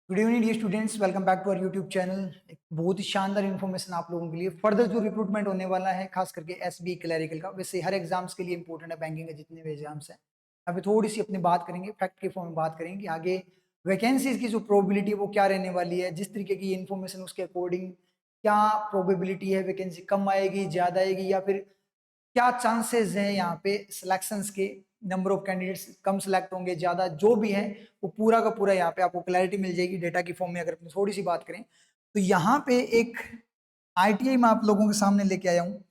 Good evening dear students, welcome back to our YouTube channel. एक बहुत ही शानदार information आप लोगों के लिए फर्दर जो रिक्रूटमेंट होने वाला है, खास करके एसबी क्लैरिकल का। वैसे हर एग्जाम्स के लिए इंपॉर्टेंट है, बैंकिंग के जितने भी एग्जाम्स हैं। यहाँ पे थोड़ी सी अपनी बात करेंगे, फैक्ट के फॉर्म में बात करेंगे कि आगे वैकेंसीज की जो प्रोबेबिलिटी है वो क्या रहने वाली है। जिस तरीके की इन्फॉर्मेशन उसके अकॉर्डिंग क्या प्रोबेबिलिटी है, वैकेंसी कम आएगी, ज्यादा आएगी, या फिर क्या चांसेस हैं यहाँ पे सिलेक्शंस के, number of candidates come select होंगे, ज्यादा, जो भी है वो पूरा का पूरा यहाँ पे आपको क्लैरिटी मिल जाएगी डेटा की फॉर्म में। अगर अपनी थोड़ी सी बात करें तो यहाँ पे एक आईटीआई में आप लोगों के सामने लेके आया हूँ।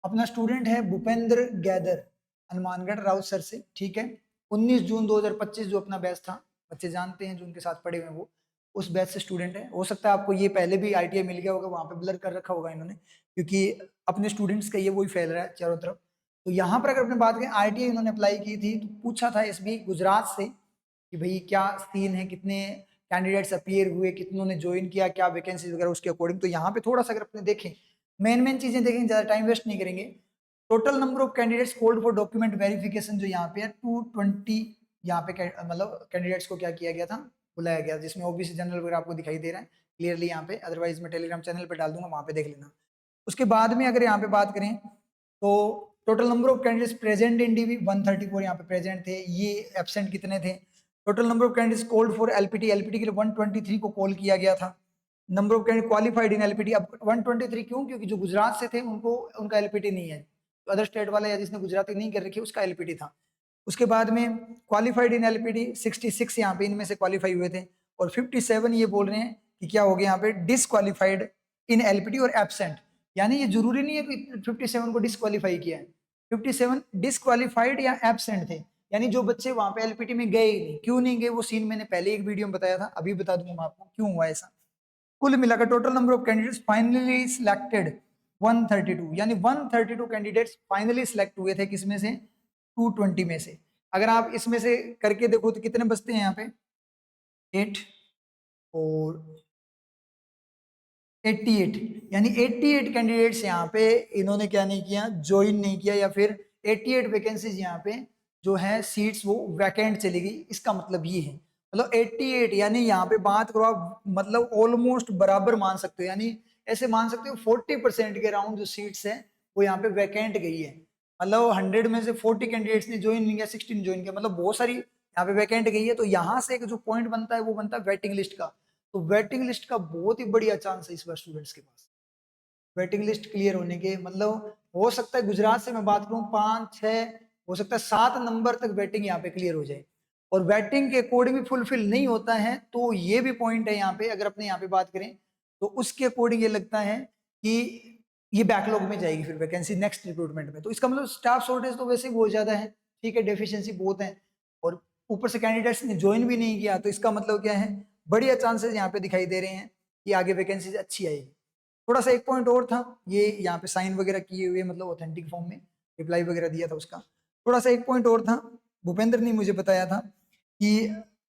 अपना स्टूडेंट है भूपेंद्र गैदर, हनुमानगढ़ राउत सर से, ठीक है। 19 जून 2025 जो अपना बैच था, बच्चे जानते हैं जो उनके साथ पढ़े हुए हैं, वो उस बैच से स्टूडेंट है। हो सकता है आपको ये पहले भी आईटीआई मिल गया होगा, वहां पे ब्लर कर रखा होगा इन्होंने, क्योंकि अपने स्टूडेंट्स का ये वही फैल रहा है चारों तरफ। तो यहाँ पर अगर अपने बात करें, आईटीआई इन्होंने अप्लाई की थी, तो पूछा था एसबी गुजरात से कि भाई क्या सीन है, कितने कैंडिडेट्स अपीयर हुए, कितनों ने ज्वाइन किया, क्या वैकेंसीज वगैरह उसके अकॉर्डिंग। तो यहाँ पे थोड़ा सा अगर अपने देखें, मेन मेन चीजें देखेंगे, ज्यादा टाइम वेस्ट नहीं करेंगे। Total number of candidates called for document verification जो यहाँ पे है 220, यहाँ पे मतलब कैंडिडेट्स को क्या किया गया था, बुलाया गया, जिसमें ओबीसी जनरल वगैरह आपको दिखाई दे रहा है क्लियरली यहाँ पे। अदरवाइज मैं टेलीग्राम चैनल पे डाल दूंगा, वहां पे देख लेना। उसके बाद में अगर यहाँ पे बात करें तो total number of candidates present in DV 134 यहाँ पे प्रेजेंट थे। ये एब्सेंट कितने थे? Total number of candidates called for LPT, LPT के लिए 123 को कॉल किया गया था। Number of candidate qualified in LPT, अब 123 क्यों? क्योंकि जो गुजरात से थे उनको उनका एलपीटी नहीं है, तो अदर स्टेट वाला या जिसने गुजराती नहीं कर रखी उसका एलपीटी था। उसके बाद में क्वालिफाइड इन एलपीटी 66 यहाँ पे इनमें से क्वालिफाई हुए थे, और 57 ये बोल रहे हैं कि क्या हो गया यहाँ पे, डिसक्वालिफाइड इन एलपीटी और एब्सेंट। यानी ये जरूरी नहीं है कि 57 को डिसक्वालीफाई किया है, 57 डिसक्वालीफाइड या एब्सेंट थे, यानी जो बच्चे वहां पे एलपीटी में गए ही नहीं। क्यों नहीं गए वो सीन मैंने पहले एक वीडियो में बताया था, अभी बता दूंगा मैं आपको क्यों हुआ ऐसा। कुल मिलाकर total number of candidates finally selected 132, यानी 132 कैंडिडेट्स फाइनली सिलेक्ट हुए थे, किसमें से? 220 में से। अगर आप इसमें से करके देखो तो कितने बचते हैं यहाँ पे, 8 और 88, यानी 88 कैंडिडेट्स यहाँ पे इन्होंने क्या नहीं किया, ज्वाइन नहीं किया, या फिर 88 वैकेंसीज यहाँ पे जो है सीट्स वो वैकेंट चली गई। इसका मतलब ये है, मतलब 88, यानी यहाँ पे बात करो आप, मतलब ऑलमोस्ट बराबर मान सकते हो, यानी ऐसे मान सकते हो 40% के अराउंड जो सीट्स है वो यहाँ पे वैकेंट गई है। मतलब 100 में से 40 कैंडिडेट्स ने ज्वाइन नहीं किया, 16 ज्वाइन किया, मतलब बहुत सारी यहाँ पे वैकेंट गई है। तो यहाँ से एक जो पॉइंट बनता है वो बनता है वेटिंग लिस्ट का। तो वेटिंग लिस्ट का बहुत ही बढ़िया चांस है इस बार स्टूडेंट्स के पास, वेटिंग लिस्ट क्लियर होने के। मतलब हो सकता है गुजरात से मैं बात करूं 5 6, हो सकता है 7 नंबर तक वेटिंग यहाँ पे क्लियर हो जाए, और वेटिंग के अकॉर्डिंग भी फुलफिल नहीं होता है तो ये भी पॉइंट है यहाँ पे। अगर अपने यहाँ पे बात करें तो उसके अकॉर्डिंग ये लगता है कि ये बैकलॉग में जाएगी फिर वैकेंसी नेक्स्ट रिक्रूटमेंट में। तो इसका मतलब स्टाफ शॉर्टेज तो वैसे ही बहुत ज्यादा है, ठीक है, डेफिशिएंसी बहुत है, और ऊपर से कैंडिडेट्स ने ज्वाइन भी नहीं किया, तो इसका मतलब क्या है, बढ़िया चांसेस यहाँ पे दिखाई दे रहे हैं कि आगे वैकेंसी अच्छी आएगी। थोड़ा सा एक पॉइंट और था, ये यहाँ पे साइन वगैरह किए हुए, मतलब ऑथेंटिक फॉर्म में रिप्लाई वगैरह दिया था उसका। थोड़ा सा एक पॉइंट और था, भूपेंद्र ने मुझे बताया था कि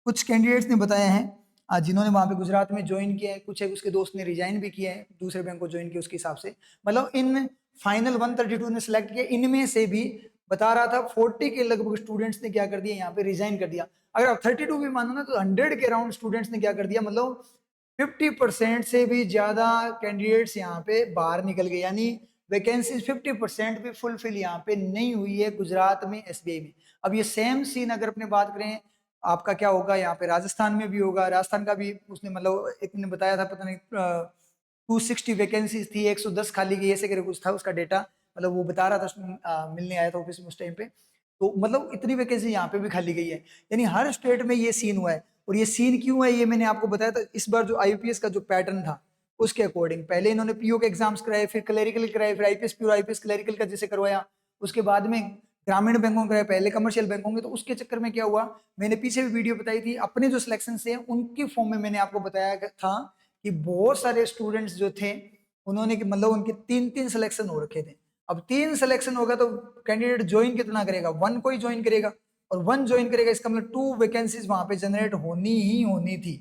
कुछ कैंडिडेट्स ने बताया है जिन्होंने वहां पे गुजरात में ज्वाइन किया है, कुछ है उसके दोस्त ने रिजाइन भी किया है, दूसरे बैंक को ज्वाइन किया उसके हिसाब से। मतलब इन फाइनल 132 ने सिलेक्ट किया, इनमें से भी बता रहा था 40 के लगभग स्टूडेंट्स ने क्या कर दिया, यहाँ पे रिजाइन कर दिया। अगर आप 32 भी मानो ना तो 100 के अराउंड स्टूडेंट्स ने क्या कर दिया, मतलब 50% से भी ज्यादा कैंडिडेट्स यहाँ पे बाहर निकल गए, यानी वैकेंसी 50% भी फुलफिल यहाँ पे नहीं हुई है गुजरात में एसबीआई में। अब ये सेम सीन अगर अपने बात करें आपका क्या होगा, यहाँ पे राजस्थान में भी होगा। राजस्थान का भी उसने मतलब एक ने बताया था, पता नहीं 260 वैकेंसीज थी, 110 खाली गई, ऐसे करके कुछ था उसका डेटा, मतलब वो बता रहा था, मिलने आया था ऑफिस में उस टाइम पे। तो मतलब इतनी वैकेंसी यहाँ पे भी खाली गई है, यानी हर स्टेट में ये सीन हुआ है। और ये सीन क्यों है ये मैंने आपको बताया था। इस बार जो आईपीएस का जो पैटर्न था उसके अकॉर्डिंग पहले इन्होंने पीओ के एग्जाम्स कराए, फिर क्लरिकल कराए, फिर आईपीएस पीओ आईपीएस क्लरिकल का जैसे करवाया, उसके बाद में ग्रामीण बैंकों कराया, पहले कमर्शियल बैंकों में। तो उसके चक्कर में क्या हुआ, मैंने पीछे भी वीडियो बताई थी, अपने जो सिलेक्शन से उनकी फॉर्म में मैंने आपको बताया था कि बहुत सारे स्टूडेंट्स जो थे उन्होंने मतलब उनके 3 3 सिलेक्शन हो रखे थे। अब 3 सिलेक्शन होगा तो कैंडिडेट ज्वाइन कितना करेगा, 1 को ही ज्वाइन करेगा, और 1 ज्वाइन करेगा, इसका मतलब 2 वैकेंसीज वहां पे जनरेट होनी ही होनी थी,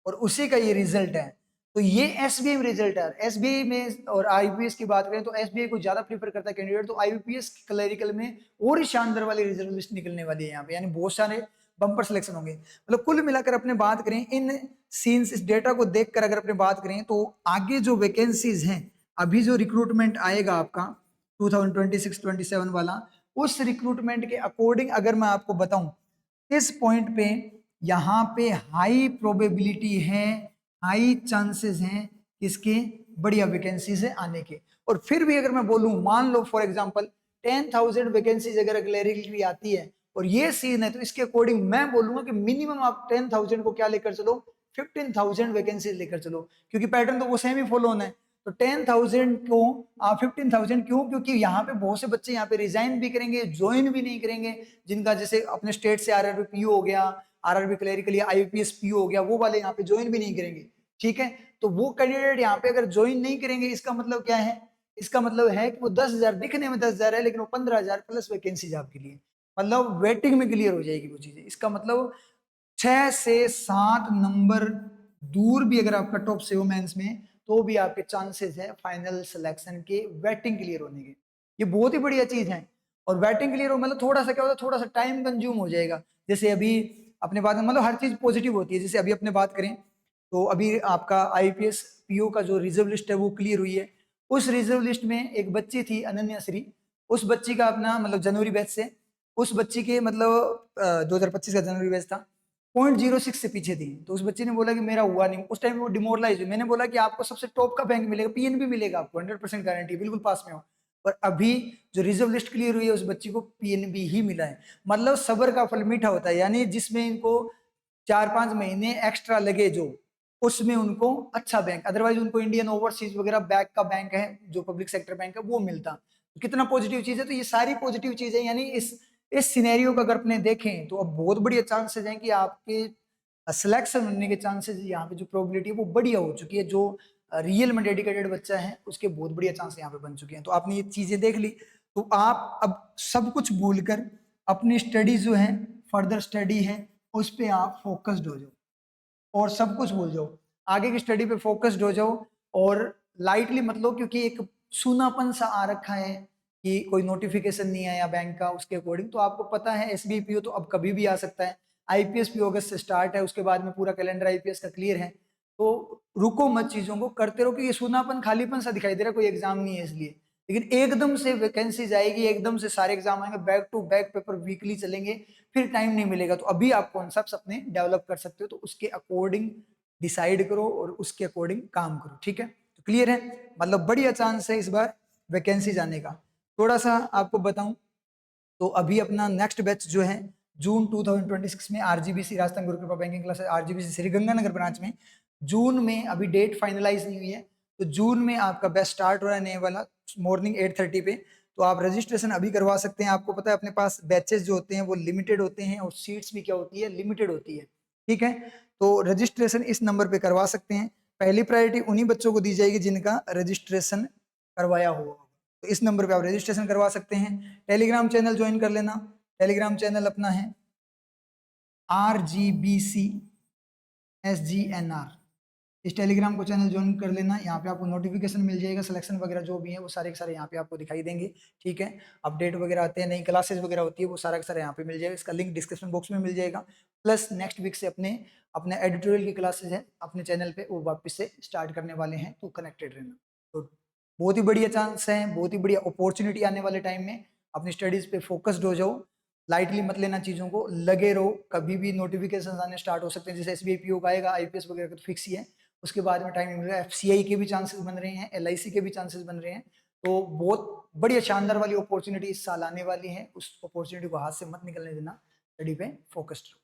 और उसी का ये रिजल्ट है। तो ये एसबीआई में रिजल्ट है। एसबीआई में और आईपीएस की बात करें तो एसबीआई को ज्यादा प्रीफर करता है कैंडिडेट, तो आईपीएस क्लरिकल में और ही शानदार वाली रिजल्ट लिस्ट निकलने वाली है यहाँ पे, यानी बहुत सारे बम्पर सिलेक्शन होंगे। मतलब कुल मिलाकर अपने बात करें इन सीन्स, इस डेटा को देखकर अगर अपने बात करें तो आगे जो वैकेंसीज हैं, अभी जो रिक्रूटमेंट आएगा आपका 2026-27 वाला, उस रिक्रूटमेंट के अकॉर्डिंग अगर मैं आपको बताऊं, इस पॉइंट पे यहाँ पे हाई प्रोबेबिलिटी है, हाई चांसेस हैं इसके बढ़िया वैकेंसीज है आने के। और फिर भी अगर मैं बोलूं, मान लो फॉर एग्जांपल 10,000 वैकेंसीज अगर क्लैरिकली आती है और ये सीन है, तो इसके अकॉर्डिंग मैं बोलूंगा कि मिनिमम आप 10,000 को क्या लेकर चलो, 15,000 वैकेंसीज लेकर चलो, क्योंकि पैटर्न तो वो सेम ही फॉलो होना है। तो 10,000 को आप 15,000 क्यों? क्योंकि यहाँ पे बहुत से बच्चे यहाँ पे रिजाइन भी करेंगे, ज्वाइन भी नहीं करेंगे, जिनका जैसे अपने स्टेट से आरआरबी पीओ हो गया, आरआरबी क्लरिकल या आईपीएस पीओ हो गया, वो वाले यहाँ पे ज्वाइन भी नहीं करेंगे। ठीक है, तो वो कैंडिडेट यहाँ पे अगर ज्वाइन नहीं करेंगे, इसका मतलब क्या है? इसका मतलब है कि वो 10,000 दिखने में 10,000 है, लेकिन वो 15,000 प्लस वैकेंसीज आपके लिए, मतलब वेटिंग में क्लियर हो जाएगी वो चीजें। इसका मतलब 6 से 7 नंबर दूर भी अगर आप कट ऑफ से हो मेंस में, तो भी आपके चांसेस है फाइनल सिलेक्शन के वेटिंग क्लियर होने के। ये बहुत ही बढ़िया चीज है। और वेटिंग क्लियर हो मतलब थोड़ा सा क्या होता है, थोड़ा सा टाइम कंज्यूम हो जाएगा। जैसे अभी अपने बात मतलब हर चीज पॉजिटिव होती है। जैसे अभी अपने बात करें तो अभी आपका आईपीएस पीओ का जो रिजर्व लिस्ट है वो क्लियर हुई है। उस रिजर्व लिस्ट में एक बच्ची थी अनन्या श्री, उस बच्ची का अपना मतलब जनवरी बैच से, उस बच्ची के मतलब 2025 का जनवरी बैच था, 0.06 से पीछे थी। तो उस बच्चे ने बोला कि मेरा हुआ नहीं, उस टाइम वो डिमोरलाइज हुई। मैंने बोला कि आपको सबसे टॉप का बैंक मिलेगा, पीएनबी मिलेगा आपको, 100% गारंटी, बिल्कुल पास में हो। और अभी जो रिजर्व लिस्ट क्लियर हुई है उस बच्ची को पीएनबी ही मिला है। मतलब सब्र का फल मीठा होता है, यानी जिसमें इनको 4-5 महीने एक्स्ट्रा लगे जो, उसमें उनको अच्छा बैंक, अदरवाइज उनको इंडियन ओवरसीज वगैरह बैंक का बैंक है जो पब्लिक सेक्टर बैंक है वो मिलता। तो कितना पॉजिटिव चीज है। तो ये सारी पॉजिटिव चीज है, यानी इस सिनेरियो को अगर अपने देखें तो अब बहुत बढ़िया चांसेस हैं कि आपके सिलेक्शन होने के चांसेस, यहाँ पे जो प्रोबेबिलिटी है वो बढ़िया हो चुकी है। जो रियल में डेडिकेटेड बच्चा है उसके बहुत बढ़िया चांस यहाँ पे बन चुके हैं। तो आपने ये चीजें देख ली, तो आप अब सब कुछ भूलकर अपनी स्टडी जो है, फर्दर स्टडी है, उस पर आप फोकस्ड हो जाओ और सब कुछ भूल जाओ, आगे की स्टडी पे फोकस्ड हो जाओ। और लाइटली मत लो, क्योंकि एक सूनापन सा आ रखा है कि कोई नोटिफिकेशन नहीं आया बैंक का उसके अकॉर्डिंग। तो आपको पता है एसबीआई पीओ तो अब कभी भी आ सकता है, आईपीएस पीओ अगस्त से स्टार्ट है, उसके बाद में पूरा कैलेंडर आईपीएस का क्लियर है। तो रुको मत, चीजों को करते रहो, कि ये सूनापन खालीपन सा दिखाई दे रहा है, कोई एग्जाम नहीं है इसलिए। लेकिन एकदम से वैकेंसी जाएगी, एकदम से सारे एग्जाम आएंगे, back to back paper weekly चलेंगे, फिर टाइम नहीं मिलेगा। तो अभी आप कॉन्सेप्ट्स अपने डेवलप कर सकते हो, तो उसके अकॉर्डिंग डिसाइड करो और उसके अकॉर्डिंग काम करो। ठीक है, तो क्लियर है, मतलब बढ़िया चांस है इस बार वैकेंसी जाने का। थोड़ा सा आपको बताऊं तो अभी अपना नेक्स्ट बैच जो है जून 2026 में आरजीबीसी राजस्थान गुरु कृपा बैंकिंग क्लासेस आरजीबीसी श्रीगंगानगर ब्रांच में, जून में अभी डेट फाइनलाइज नहीं हुई है, तो जून में आपका बैच स्टार्ट हो रहा है वाला, मॉर्निंग 8:30 पे। तो आप रजिस्ट्रेशन अभी करवा सकते हैं। आपको पता है अपने पास बैचेस जो होते हैं वो लिमिटेड होते हैं और सीट्स भी क्या होती है, लिमिटेड होती है। ठीक है, तो रजिस्ट्रेशन इस नंबर पे करवा सकते हैं। पहली प्रायोरिटी उन्हीं बच्चों को दी जाएगी जिनका रजिस्ट्रेशन करवाया हुआ, तो इस नंबर पे आप रजिस्ट्रेशन करवा सकते हैं। टेलीग्राम चैनल ज्वाइन कर लेना, टेलीग्राम चैनल अपना है RGBC SGNR, इस टेलीग्राम को चैनल ज्वाइन कर लेना। यहाँ पे आपको नोटिफिकेशन मिल जाएगा, सिलेक्शन वगैरह जो भी है वो सारे के सारे यहाँ पे आपको दिखाई देंगे। ठीक है, अपडेट वगैरह आते हैं, नई क्लासेस वगैरह होती है, वो सारा का सारा यहाँ पे मिल जाएगा। इसका लिंक डिस्क्रिप्शन बॉक्स में मिल जाएगा। प्लस नेक्स्ट वीक से अपने एडिटोरियल की क्लासेस हैं अपने चैनल पे, वो वापस से स्टार्ट करने वाले हैं, तो कनेक्टेड रहना। तो बहुत ही बढ़िया चांस है, बहुत ही बढ़िया अपॉर्चुनिटी आने वाले टाइम में। अपनी स्टडीज पे फोकस्ड हो जाओ, लाइटली मत लेना चीजों को, लगे रहो। कभी भी नोटिफिकेशन आने स्टार्ट हो सकते हैं, जैसे एसबीआई पीओ का आएगा, आईपीएस वगैरह का तो फिक्स ही है, उसके बाद में टाइम मिलेगा। एफसीआई के भी चांसेस बन रहे हैं, एलआईसी के भी चांसेस बन रहे हैं। तो बहुत बढ़िया शानदार वाली अपॉर्चुनिटी इस साल आने वाली है, उस अपॉर्चुनिटी को हाथ से मत निकलने देना, स्टडी पे फोकस्ड रहो।